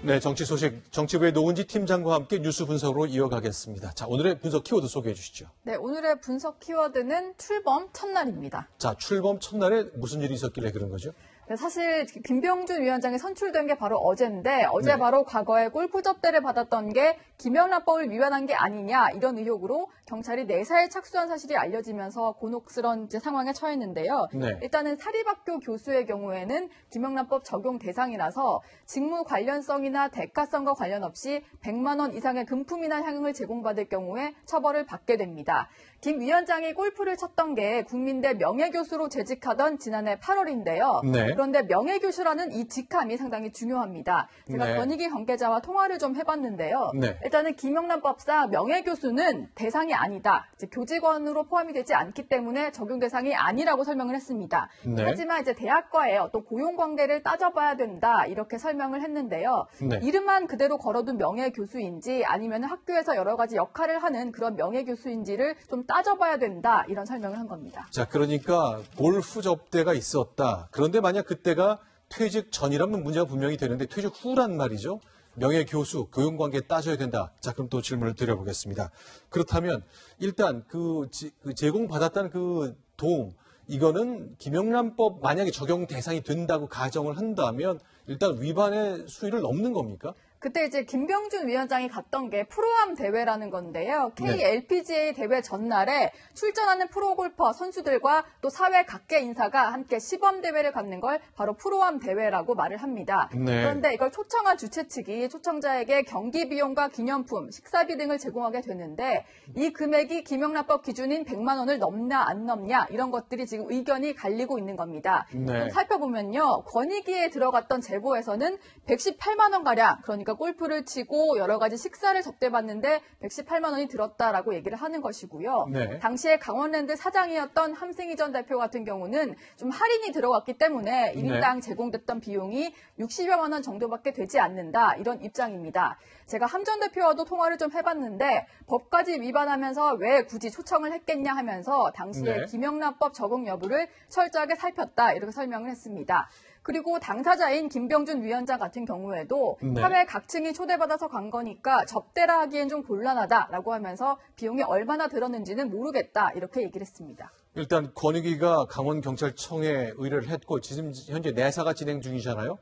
네, 정치 소식 정치부의 노은지 팀장과 함께 뉴스 분석으로 이어가겠습니다. 자, 오늘의 분석 키워드 소개해 주시죠. 네, 오늘의 분석 키워드는 출범 첫날입니다. 자, 출범 첫날에 무슨 일이 있었길래 그런 거죠? 네, 사실 김병준 위원장이 선출된 게 바로 어제인데 어제 네. 바로 과거에 골프 접대를 받았던 게 김영란법을 위반한 게 아니냐 이런 의혹으로 경찰이 내사에 착수한 사실이 알려지면서 곤혹스러운 상황에 처했는데요. 네. 일단은 사립학교 교수의 경우에는 김영란법 적용 대상이라서 직무 관련성이나 대가성과 관련 없이 100만 원 이상의 금품이나 향응을 제공받을 경우에 처벌을 받게 됩니다. 김 위원장이 골프를 쳤던 게 국민대 명예교수로 재직하던 지난해 8월인데요. 네. 그런데 명예교수라는 이 직함이 상당히 중요합니다. 제가 네. 권익위 관계자와 통화를 좀 해봤는데요. 네. 일단은 김영란법상 명예교수는 대상이 아니다. 즉 교직원으로 포함이 되지 않기 때문에 적용 대상이 아니라고 설명을 했습니다. 네. 하지만 이제 대학과의 어떤 고용관계를 따져봐야 된다 이렇게 설명을 했는데요. 네. 이름만 그대로 걸어둔 명예교수인지 아니면 학교에서 여러 가지 역할을 하는 그런 명예교수인지를 좀 따져봐야 된다 이런 설명을 한 겁니다. 자, 그러니까 골프 접대가 있었다. 그런데 만약 그때가 퇴직 전이라면 문제가 분명히 되는데 퇴직 후란 말이죠. 명예교수, 교육관계 따져야 된다. 자, 그럼 또 질문을 드려보겠습니다. 그렇다면 일단 그 제공받았다는 그 도움, 이거는 김영란법 만약에 적용 대상이 된다고 가정을 한다면 일단 위반의 수위를 넘는 겁니까? 그때 이제 김병준 위원장이 갔던 게 프로암 대회라는 건데요. KLPGA 대회 전날에 출전하는 프로골퍼 선수들과 또 사회 각계 인사가 함께 시범 대회를 갖는 걸 바로 프로암 대회라고 말을 합니다. 네. 그런데 이걸 초청한 주최 측이 초청자에게 경기 비용과 기념품, 식사비 등을 제공하게 되는데 이 금액이 김영란법 기준인 100만 원을 넘나 안 넘냐 이런 것들이 지금 의견이 갈리고 있는 겁니다. 네. 좀 살펴보면요. 권익위에 들어갔던 제보에서는 118만 원가량, 그러니까 골프를 치고 여러 가지 식사를 접대받는데 118만 원이 들었다라고 얘기를 하는 것이고요. 네. 당시에 강원랜드 사장이었던 함승희 전 대표 같은 경우는 좀 할인이 들어갔기 때문에 1인당 제공됐던 비용이 60여만 원 정도밖에 되지 않는다. 이런 입장입니다. 제가 함 전 대표와도 통화를 좀 해봤는데 법까지 위반하면서 왜 굳이 초청을 했겠냐 하면서 당시에 네. 김영란법 적용 여부를 철저하게 살폈다. 이렇게 설명을 했습니다. 그리고 당사자인 김병준 위원장 같은 경우에도 네. 사회 각층이 초대받아서 간 거니까 접대라 하기엔 좀 곤란하다라고 하면서 비용이 얼마나 들었는지는 모르겠다 이렇게 얘기를 했습니다. 일단 권익위가 강원경찰청에 의뢰를 했고 지금 현재 내사가 진행 중이잖아요.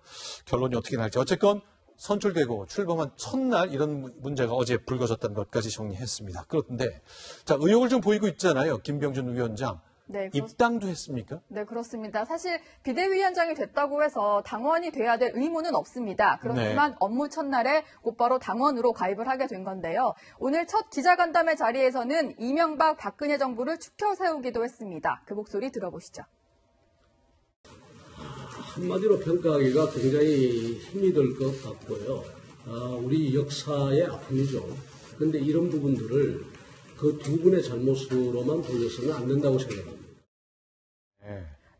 결론이 어떻게 날지. 어쨌건 선출되고 출범한 첫날 이런 문제가 어제 불거졌다는 것까지 정리했습니다. 그런데 자, 의혹을 좀 보이고 있잖아요. 김병준 위원장. 네, 입당도 했습니까? 네, 그렇습니다. 사실 비대위원장이 됐다고 해서 당원이 돼야 될 의무는 없습니다. 그렇지만 업무 첫날에 곧바로 당원으로 가입을 하게 된 건데요. 오늘 첫 기자간담회 자리에서는 이명박 박근혜 정부를 추켜 세우기도 했습니다. 그 목소리 들어보시죠. 한마디로 평가하기가 굉장히 힘이 들 것 같고요. 우리 역사의 아픔이죠. 그런데 이런 부분들을 그 두 분의 잘못으로만 돌려서는 안 된다고 생각합니다.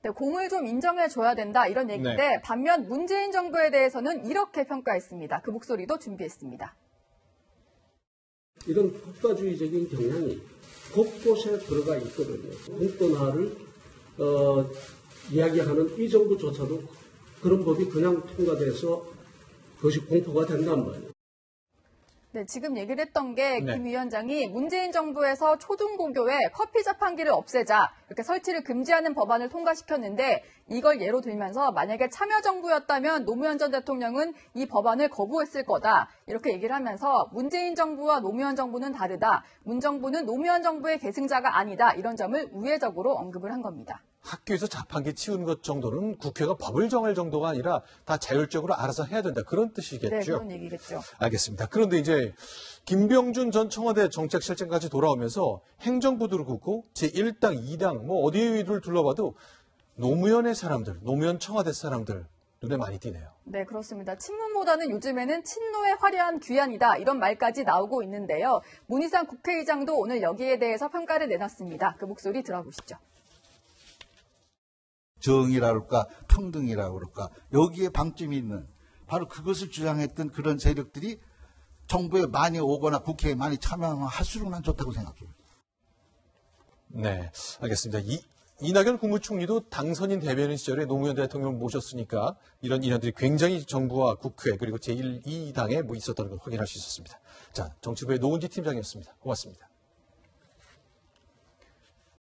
네, 공을 좀 인정해줘야 된다 이런 얘기인데 네. 반면 문재인 정부에 대해서는 이렇게 평가했습니다. 그 목소리도 준비했습니다. 이런 국가주의적인 경향이 곳곳에 들어가 있거든요. 공권화를 이야기하는 이 정부조차도 그런 법이 그냥 통과돼서 그것이 공포가 된단 말이에요. 네, 지금 얘기를 했던 게 네. 김 위원장이 문재인 정부에서 초중고교에 커피 자판기를 없애자 이렇게 설치를 금지하는 법안을 통과시켰는데 이걸 예로 들면서 만약에 참여정부였다면 노무현 전 대통령은 이 법안을 거부했을 거다 이렇게 얘기를 하면서 문재인 정부와 노무현 정부는 다르다. 문 정부는 노무현 정부의 계승자가 아니다. 이런 점을 우회적으로 언급을 한 겁니다. 학교에서 자판기 치운 것 정도는 국회가 법을 정할 정도가 아니라 다 자율적으로 알아서 해야 된다. 그런 뜻이겠죠. 네, 그런 얘기겠죠. 알겠습니다. 그런데 이제 김병준 전 청와대 정책실장까지 돌아오면서 행정부도 그렇고 제1당, 2당 뭐 어디를 둘러봐도 노무현의 사람들, 노무현 청와대 사람들 눈에 많이 띄네요. 네, 그렇습니다. 친문보다는 요즘에는 친노의 화려한 귀환이다 이런 말까지 나오고 있는데요. 문희상 국회의장도 오늘 여기에 대해서 평가를 내놨습니다. 그 목소리 들어보시죠. 정의라 그럴까 평등이라 그럴까 여기에 방점이 있는 바로 그것을 주장했던 그런 세력들이 정부에 많이 오거나 국회에 많이 참여하면 할수록 난 좋다고 생각해요. 네, 알겠습니다. 이낙연 국무총리도 당선인 대변인 시절에 노무현 대통령을 모셨으니까 이런 인연들이 굉장히 정부와 국회 그리고 제1, 2당에 있었다는 걸 확인할 수 있었습니다. 자, 정치부의 노은지 팀장이었습니다. 고맙습니다.